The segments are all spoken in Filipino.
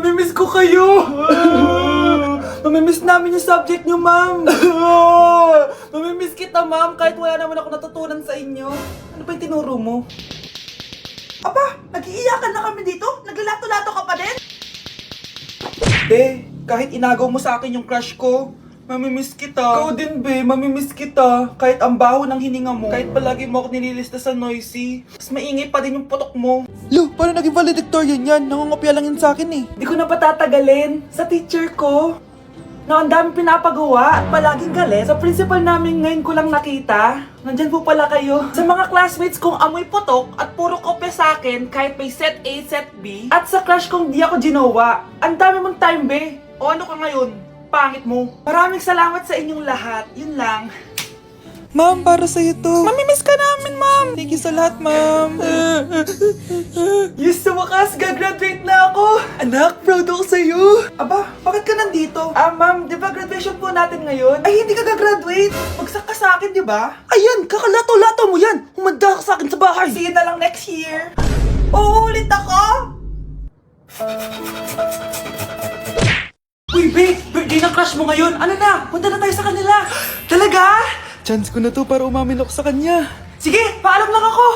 Mamimiss ko kayo! Mamimiss namin yung subject nyo, ma'am! Mamimiss kita, ma'am, kahit wala naman ako natutunan sa inyo. Ano ba yung tinuro mo? Aba, nag-iiyakan na kami dito? Naglalato-lato ka pa din? Be, kahit inagaw mo sa akin yung crush ko, mamimiss kita. Ikaw din, be, mamimiss kita. Kahit ang baho ng hininga mo, kahit palagi mo ako nililista sa noisy, mas maingay pa din yung putok mo. Lo, paano naging valedictorian yan? Nangungopia lang yan sa akin eh. Di ko na patatagalin sa teacher ko na ang dami pinapagawa at palaging galit. Sa principal namin ngayon ko lang nakita. Nandyan po pala kayo. Sa mga classmates kong amoy putok at puro kopya sa akin kahit may set A, set B. At sa crush kong di ako ginawa. Ang dami mong time, be. O ano ka ngayon? Pangit mo. Maraming salamat sa inyong lahat. Yun lang. Ma'am, para sa'yo to. Mamimiss ka namin, ma'am. Thank you sa lahat, ma'am. Yes, sa wakas, gagraduate na ako! Anak, proud ako sa'yo! Aba, bakit ka nandito? Ma'am, di ba graduation po natin ngayon? Ay, hindi ka gagraduate! Bagsak ka sa akin, di ba? Ayan, kakalato-lato mo yan! Humanda ka sa akin sa bahay! See you na lang next year! Uulit ako! Uy, babe! Birthday ng crush mo ngayon! Ano na? Punta na tayo sa kanila! Talaga? Chance ko na to para umamin ako sa kanya. Sige, paalam lang ako!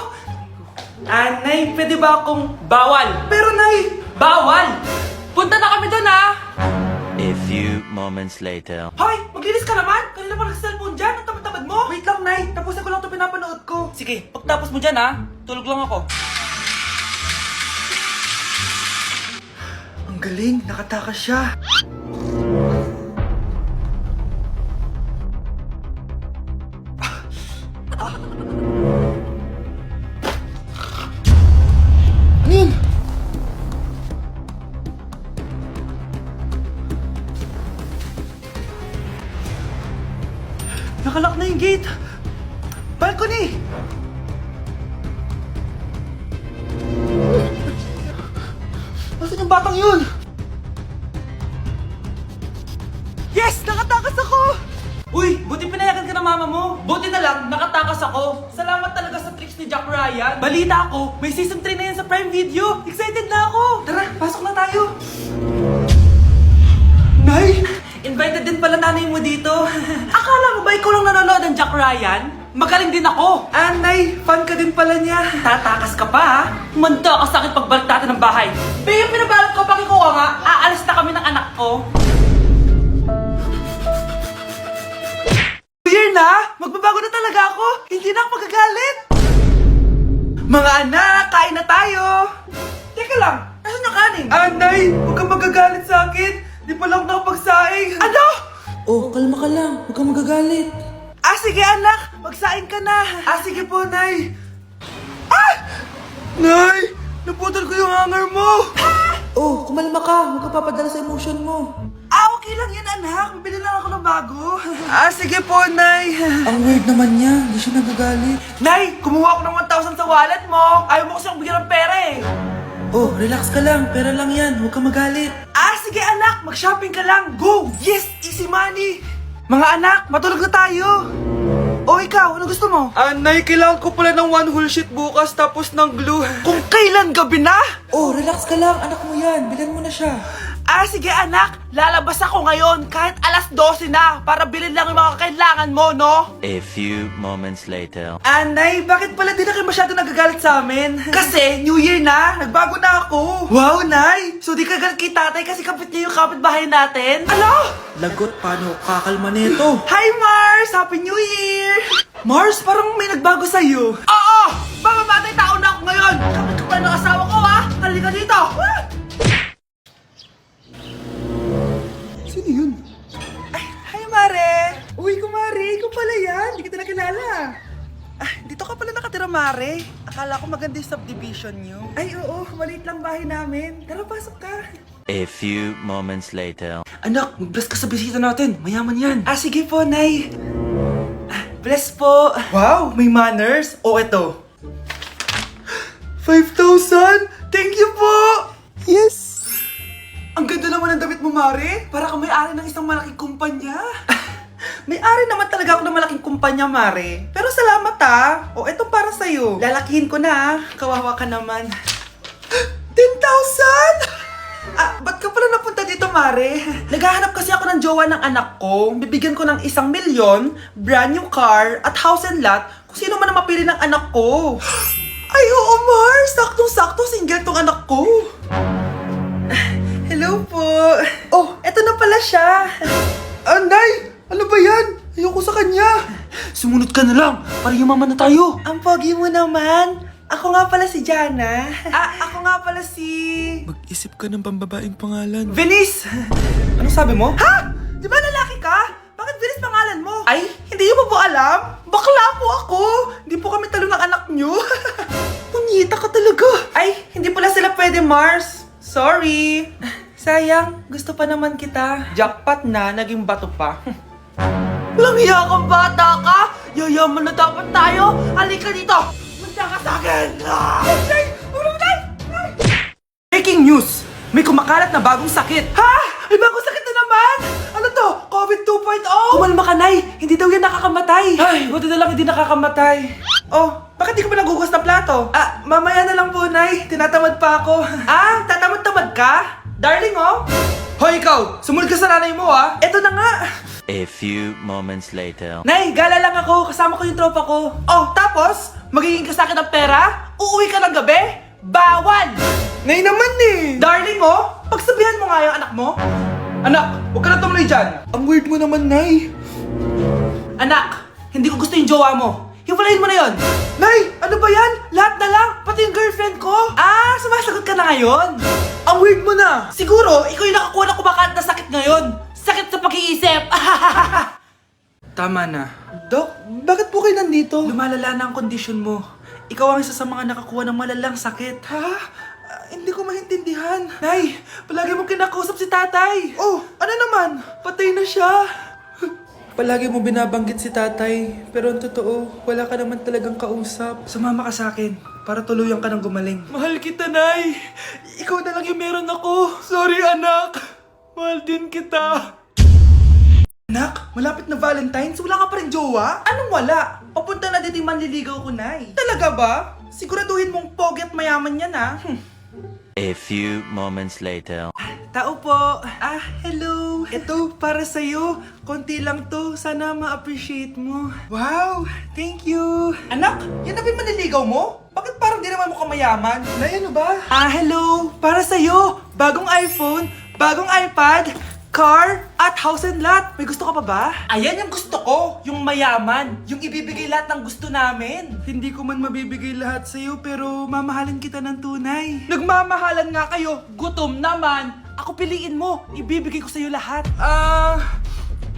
Nay, pwede ba akong bawal? Pero, Nay! Bawal! Punta na kami doon, ha! A few moments later. Hoy! Maglinis ka naman! Kanina pa nag-cellphone dyan! Ang tamad-tamad mo! Wait lang, Nay! Tapusin ko lang ito pinapanood ko. Sige, pagtapos mo dyan, ha? Tulog lang ako. Ang galing, nakatakas siya. Ano yun? Nakalock na yung gate! Balcony! Nasaan yung batang yun? Yes! Nakatakas ako! Uy! Buti pinayagan ka ng mama mo! Buti na lang, nakatakas ako! Salamat talaga sa tricks ni Jack Ryan! Balita ako, may season 3 na yan sa Prime Video! Excited na ako! Tara, pasok na tayo! Nay! Invited din pala nanay mo dito. Akala mo ba ikaw lang nanonood ng Jack Ryan? Magaling din ako! Nay, fan ka din pala niya. Tatakas ka pa, ha? Manda ka sa akin pagbalik natin ng bahay. Be, yung pinabalot ko, pakikuha nga. Aalis na kami ng anak ko. Year na! Magbabago na talaga ako! Hindi na ako magagalit! Mga anak, kain na tayo! Teka lang, nasan yung kanin? Nay, huwag kang magagalit sa akin! Di pa lang nakapagsaing! Ano? Oh, kalma ka lang. Huwag kang magagalit. Sige anak, magsaing ka na! Sige po, Nay! Nay! Naputol ko yung hanger mo! Oh, kumalma ka. Huwag ka papadala sa emotion mo. Okay lang yan, anak. Bibili lang ako ng bago. Sige po, Nay. Ang weird naman niya. Hindi siya nagagalit. Nay, kumuha ako ng 1,000 sa wallet mo. Ayaw mo kasi akong bigyan ng pera eh. Oh, relax ka lang. Pera lang yan. Huwag kang magalit. Sige anak, mag-shopping ka lang. Go! Yes, easy money. Mga anak, matulog na tayo. Ikaw, ano gusto mo? Nay, kailangan ko pala ng one whole sheet bukas tapos ng glue. Kung kailan gabi na? Oh, relax ka lang. Anak mo yan. Bilan mo na siya. Sige anak, lalabas ako ngayon kahit alas 12 na para bilhin lang yung mga kailangan mo, no? A few moments later. Nay, bakit pala di na kayo masyado nagagalit sa amin? Kasi, New Year na, nagbago na ako. Wow, Nay! So di ka galit kay tatay kasi kapit niya yung kapitbahay natin? Ano? Lagot, paano kakalma nito? Hi, Mars! Happy New Year! Mars, parang may nagbago sa'yo. Oo! Mamamatay tao na ako ngayon! Kapit ko pa ng asawa ko, ha? Halika dito! Sino yun? Hi, Mare! Uy, kumare, ikaw pala yan. Hindi kita nakilala. Dito ka pala nakatira, Mare. Akala ko maganda yung subdivision nyo. Ay, oo. Maliit lang bahay namin. Tara, pasok ka. A few moments later. Anak, mag-bless ka sa bisita natin. Mayaman yan. Sige po, Nay. Bless po. Wow, may manners. Eto. 5,000? Thank you po! Yes! Ang ganda naman ng damit mo, Mare. Para kang may-ari ng isang malaking kumpanya. May-ari naman talaga ako ng malaking kumpanya, Mare. Pero salamat, ha. Eto para sa'yo. Lalakihin ko na, ha. Kawawa ka naman. 10,000? Ba't ka pala jowa ng anak ko, bibigyan ko ng 1 milyon, brand new car, at house and lot kung sino man ang mapili ng anak ko. Ay, oo, Mars! Saktong-sakto, single tong anak ko. Hello po. Oh, eto na pala siya. Nay! Ano ba yan? Ayoko sa kanya. Sumunod ka na lang, para yumaman na tayo. Ang pogi mo naman. Ako nga pala si Jana. Ako nga pala si... Mag-isip ka ng pambabaeng pangalan. Venice! Anong sabi mo? Ha? Di ba lalaki ka? Bakit Venice pangalan mo? Ay, hindi mo po alam? Bakla po ako! Hindi po kami talo ng anak nyo. Punyita ka talaga. Ay, hindi pala sila pwede, Mars. Sorry. Sayang, gusto pa naman kita. Jackpot na, naging bato pa. Walang hiya kang bata ka! Yayaman na dapat tayo! Halika dito! Munta ka sa akin! Ay! Ulong tay! Breaking news! May kumakalat na bagong sakit! Ha? May bagong sakit na naman! Ano to? COVID 2.0? Kumalma ka, Nay! Hindi daw yan nakakamatay! Ay, buti na lang hindi nakakamatay. Oh, bakit di ka pa nagugas ng plato? Mamaya na lang po, Nay. Tinatamad pa ako. Tatamad-tamad ka? Darling, oh! Hoy, ikaw! Sumunod ka sa nanay mo, ah! Eto na nga! A few moments later. Nay, gala lang ako. Kasama ko yung tropa ko. Oh, tapos? Magiging ka sa akin ng pera? Uuwi ka ng gabi? Bawal! Nay naman eh! Darling, oh! Pagsabihan mo nga yung anak mo. Anak, huwag ka na tumuloy dyan. Ang weird mo naman, Nay. Anak, hindi ko gusto yung jowa mo. Hiwalayin mo na yon. Nay, ano ba yan? Lahat na lang, pati yung girlfriend ko. Sumasagot ka na ngayon. Ang weird mo na. Siguro, ikaw yung nakakuha ng kumakalat na sakit ngayon. Sakit sa pag-iisip. Tama na. Dok, bakit po kayo nandito? Lumalala na ang kondisyon mo. Ikaw ang isa sa mga nakakuha ng malalang sakit. Ha? Hindi ko maintindihan. Nay, palagi mo kinakausap si tatay. Oh, ano naman? Patay na siya. Palagi mo binabanggit si tatay, pero ang totoo, wala ka naman talagang kausap. Sumama ka sa akin para tuluyan ka ng gumaling. Mahal kita, Nay. Ikaw na lang yung meron ako. Sorry, anak. Mahal din kita. Anak, malapit na Valentine's, wala ka pa rin jowa? Anong wala? Papunta na din yung manliligaw ko, Nay. Talaga ba? Siguraduhin mong pogi at mayaman yan, ha? A few moments later. Tao po. Hello. Ito, para sa'yo. Konti lang to. Sana ma-appreciate mo. Wow, Thank you. anak, yan na ba yung manliligaw mo? Bakit parang di naman mo kamayaman? Nay, ano ba? Hello. Para sa'yo. Bagong iPhone, bagong iPad, car, at house and lot. May gusto ka pa ba? Ayan yung gusto ko. Yung mayaman. Yung ibibigay lahat ng gusto namin. Hindi ko man mabibigay lahat sa'yo, pero mamahalin kita ng tunay. Nagmamahalan nga kayo. Gutom naman. Ako piliin mo. Ibibigay ko sa'yo lahat.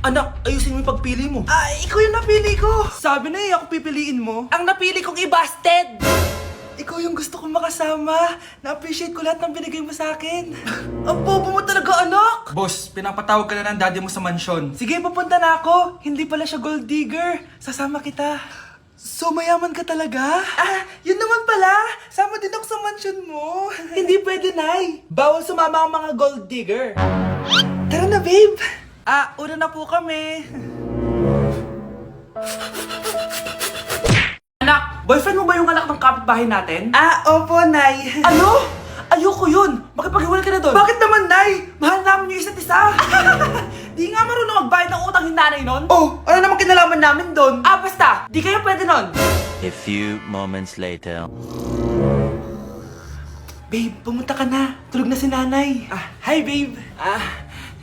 Anak, ayusin mo yung pagpili mo. Ikaw yung napili ko. Sabi na ako pipiliin mo. Ang napili kong i-busted. Ikaw yung gusto kong makasama. Na-appreciate ko lahat ng binigay mo sa akin. Ang bobo mo talaga, anak. Boss, pinapatawag ka na ng daddy mo sa mansyon. Sige, papunta na ako. Hindi pala siya gold digger. Sasama kita. So, mayaman ka talaga? Yun naman pala. Sama din ako sa mansyon mo. Hindi pwede, Nay. Bawal sumama ang mga gold digger. Tara na, babe. Una na po kami. Anak, boyfriend mo ba yung anak ng kapitbahay natin? Opo, Nay. Ano? Ayoko yun. Makipaghiwalay ka na doon. Bakit naman, Nay? Mahal namin yung isa't isa. Di nga marunong magbayad ng utang yung nanay nun. Oh, ano naman kinalaman namin doon? Basta. Di kayo pwede nun. A few moments later. Babe, pumunta ka na. Tulog na si nanay. Hi, babe.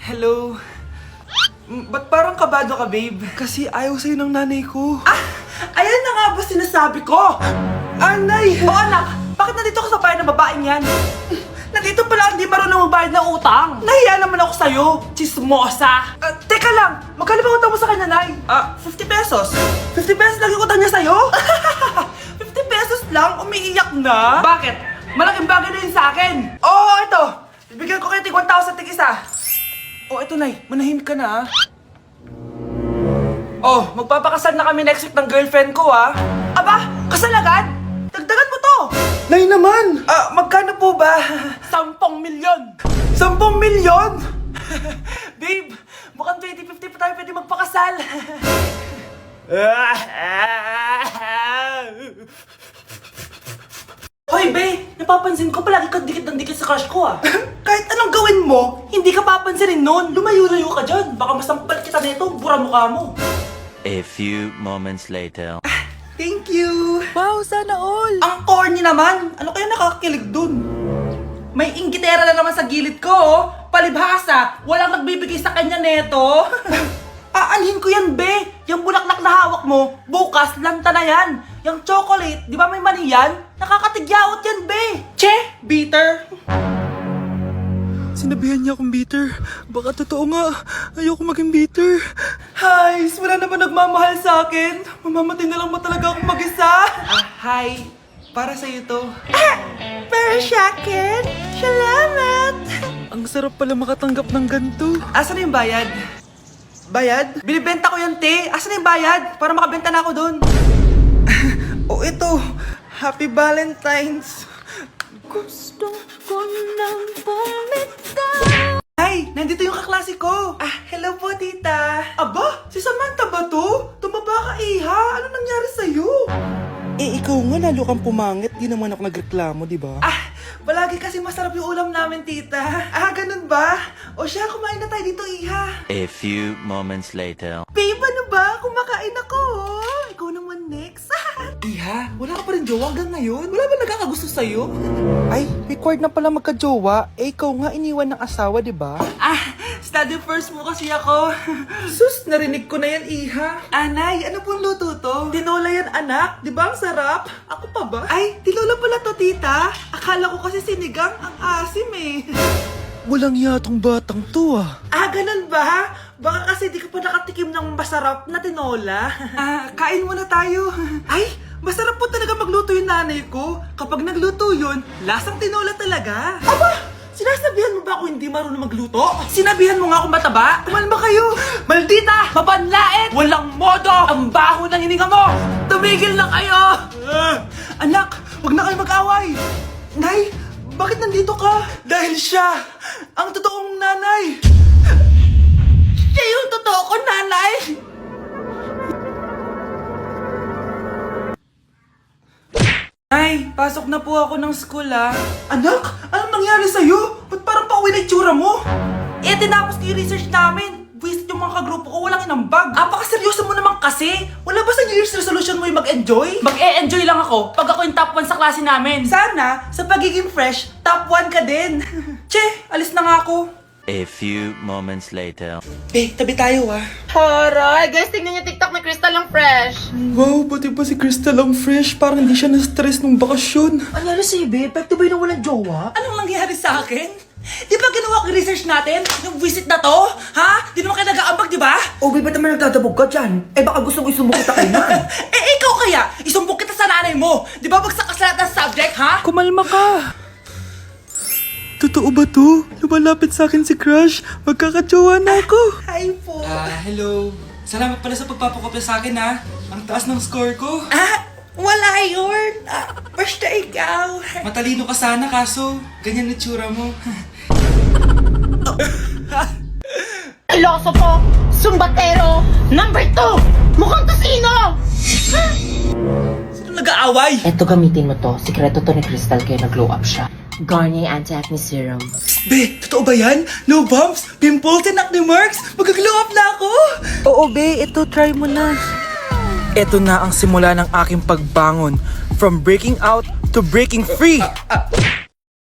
Hello. Ba't parang kabado ka, babe? Kasi ayaw sa'yo ng nanay ko. Ayan na nga ba sinasabi ko? Nay! O anak, bakit nandito ka sa bahay ng babaeng yan? Nandito pala hindi marunong magbayad ng utang. Nahiya naman ako sa'yo, chismosa. Teka lang, magkano ba utang mo sa kanya, Nay? 50 pesos. 50 pesos lang yung utang niya sa'yo? 50 pesos lang? Umiiyak na? Bakit? Malaking bagay na yun sa akin. Oo, ito. Bibigyan ko kayo tig 1,000 tig isa. Ito, Nay. Manahimik ka na, magpapakasal na kami next week ng girlfriend ko, Aba, kasal agad? Dagdagan mo to. Nay naman! Magkano po ba? 10 milyon. 10 milyon? Babe, mukhang 20-50 pa tayo pwede magpakasal. Hoy, be! Napapansin ko palagi kang dikit ng dikit sa crush ko, ah. Kahit anong gawin mo, Hindi ka papansinin nun. Lumayo-layo ka dyan. Baka masampal kita nito. Bura mukha mo. A few moments later. thank you. Wow, sana all! Ang corny naman. Ano kaya nakakakilig dun? May inggitera na naman sa gilid ko, oh. Palibhasa, walang nagbibigay sa kanya neto. Aanhin ko yan, be. Yung bulaklak na hawak mo, bukas, lanta na yan. Yung chocolate, di ba may mani yan? Nakakatigyawat yan, be. Che, bitter. Sinabihan niya akong bitter. Baka totoo nga. Ayoko maging bitter. Hi, wala naman nagmamahal sa akin. Mamamatay na lang ba talaga akong mag-isa? Hi. Para sa'yo to. Pero Shaken, salamat. Ang sarap pala makatanggap ng ganito. Asan na yung bayad? Bayad? Binibenta ko yung te. Asan na yung bayad? Para makabenta na ako doon. Oh, ito. Happy Valentine's. Gusto ko nang bumitaw. Ay, nandito yung kaklase ko. Hello po, tita. Aba, si Samantha ba to? Tumaba ka, Iha. Ano nangyari sa'yo? Ikaw nga lalo kang pumangit. Di naman ako nagreklamo, di ba? Palagi kasi masarap yung ulam namin, tita. Ganun ba? O siya, kumain na tayo dito, Iha. A few moments later. Babe, ano ba? Kumakain ako. Ikaw naman next. Iha, wala ka pa rin jowa hanggang ngayon? Wala ba nagkakagusto sa'yo? Ay, required na pala magka-jowa. Ikaw nga iniwan ng asawa, di ba? Study first mo kasi ako. Sus, narinig ko na yan, Iha. Anay, ano pong luto to? Tinola yan, anak. Di ba ang sarap? Ako pa ba? Ay, tinola pala to, tita. Akala ko kasi sinigang ang asim eh. Walang yatong batang to ah. Ganun ba? Baka kasi di ka pa nakatikim ng masarap na tinola. Kain muna tayo. Ay, masarap po talaga magluto yung nanay ko. Kapag nagluto yun, lasang tinola talaga. Aba! Sinasabihan mo ba ako hindi marunong magluto? Sinabihan mo nga akong mataba? Kumalma kayo! Maldita! Mabanlain! Walang modo! Ang baho ng hininga mo! Tumigil na kayo! Anak, wag na kayo mag-away! Nay, bakit nandito ka? Dahil siya, ang totoong nanay! Siya yung totoo ko, nanay! Nay, pasok na po ako ng school, Anak, anong nangyari sa'yo? Ba't parang pauwi na itsura mo? Tinapos ko yung research namin. Buwisit yung mga kagrupo ko, walang inambag. Apaka-seryoso mo naman kasi. Wala ba sa New Year's resolution mo yung mag-enjoy? Mag-e-enjoy lang ako pag ako yung top 1 sa klase namin. Sana, sa pagiging fresh, top 1 ka din. Che, alis na nga ako. A few moments later. Tabi tayo, Horay, guys, tingnan niyo TikTok ni Crystal ang fresh. Wow, pati ba si Crystal ang fresh? Parang hindi siya na-stress nung bakasyon. Ano si Ibe? Epekto ba yung walang jowa? Anong nangyari sa akin? Di ba ginawa ko yung research natin? Yung visit na to? Ha? Di naman kayo nag-aambag, di ba? O, ba't naman nagdadabog ka dyan? Baka gusto mo isumbong kita kay Nan. Ikaw kaya? Isumbok kita sa nanay mo. Di ba bagsak ka sa lahat ng subject, ha? Kumalma ka! Totoo ba to? Lumalapit sa akin si Crush. Magkakajowa na ako. Hi po. Hello. Salamat pala sa pagpapakopya sa akin ha. Ang taas ng score ko. Wala yun. Basta ikaw. Matalino ka sana kaso ganyan na tsura mo. Ilosopo, sumbatero, number 2, mukhang tosino! Sino nag-aaway? Eto, gamitin mo to. Sikreto to ni Crystal kaya nag-glow up siya. Garnier Anti-Acne Serum. Be, totoo ba yan? No bumps, pimples, and acne marks? Mag-glow up na ako. Oo be, ito try mo na. Ito na ang simula ng aking pagbangon. From breaking out to breaking free.